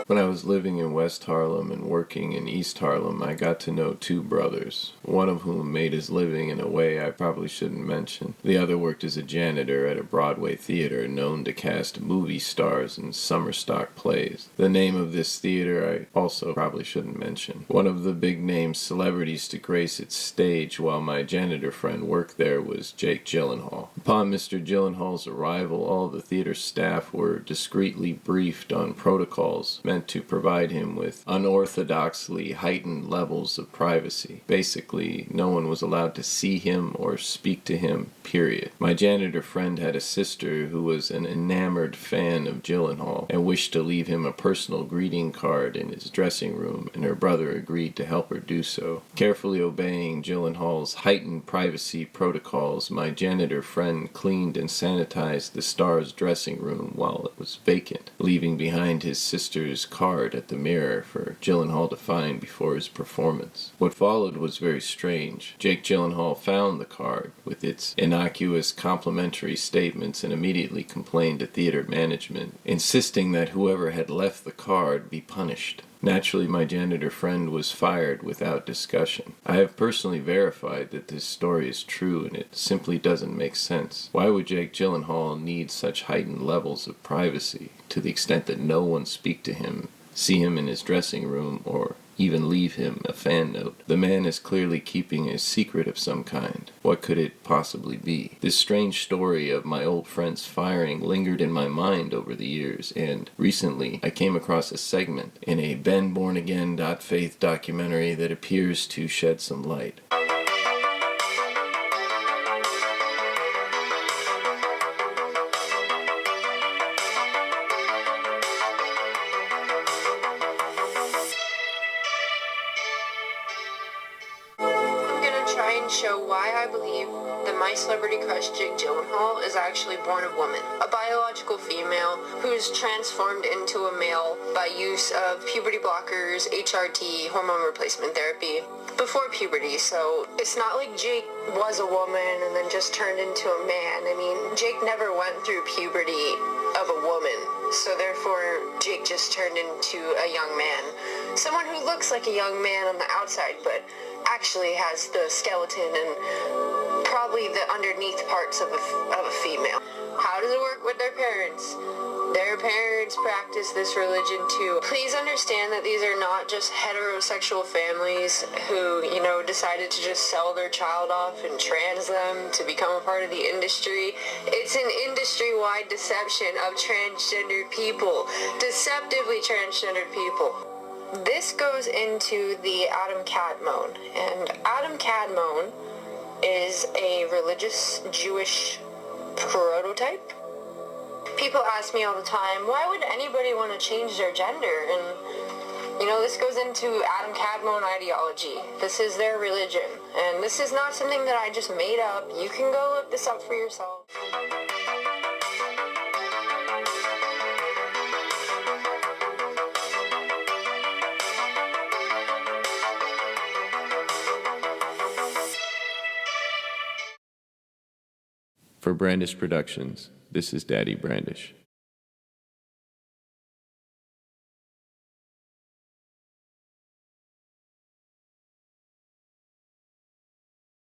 When I was living in West Harlem and working in East Harlem, I got to know two brothers, one of whom made his living in a way I probably shouldn't mention. The other worked as a janitor at a Broadway theater known to cast movie stars in summer stock plays. The name of this theater I also probably shouldn't mention. One of the big-name celebrities to grace its stage while my janitor friend worked there was Jake Gyllenhaal. Upon Mr. Gyllenhaal's arrival, all the theater staff were discreetly briefed on protocols meant to provide him with unorthodoxly heightened levels of privacy. Basically, no one was allowed to see him or speak to him, period. My janitor friend had a sister who was an enamored fan of Gyllenhaal and wished to leave him a personal greeting card in his dressing room, and her brother agreed to help her do so. Carefully obeying Gyllenhaal's heightened privacy protocols, my janitor friend cleaned and sanitized the star's dressing room while it was vacant, leaving behind his sister's card at the mirror for Gyllenhaal to find before his performance. What followed was very strange. Jake Gyllenhaal found the card with its innocuous complimentary statements and immediately complained to theater management, insisting that whoever had left the card be punished. Naturally, my janitor friend was fired without discussion. I have personally verified that this story is true, and it simply doesn't make sense. Why would Jake Gyllenhaal need such heightened levels of privacy, to the extent that no one speak to him, see him in his dressing room, or even leave him a fan note? The man is clearly keeping a secret of some kind. What could it possibly be? This strange story of my old friend's firing lingered in my mind over the years, and recently I came across a segment in a BenBornAgain.Faith documentary that appears to shed some light. Try and show why I believe that my celebrity crush Jake Gyllenhaal is actually born a woman, a biological female who's transformed into a male by use of puberty blockers, HRT, hormone replacement therapy, before puberty. So it's not like Jake was a woman and then just turned into a man. I mean, Jake never went through puberty of a woman, so therefore Jake just turned into a young man. Someone who looks like a young man on the outside, but actually has the skeleton and probably the underneath parts of a female. How does it work with their parents? Their parents practice this religion too. Please understand that these are not just heterosexual families who, decided to just sell their child off and trans them to become a part of the industry. It's an industry-wide deception of transgendered people. Deceptively transgendered people. This goes into the Adam Kadmon, and Adam Kadmon is a religious Jewish prototype. People ask me all the time, why would anybody want to change their gender? And, this goes into Adam Kadmon ideology. This is their religion, and this is not something that I just made up. You can go look this up for yourself. For Brandish Productions, this is Daddy Brandish.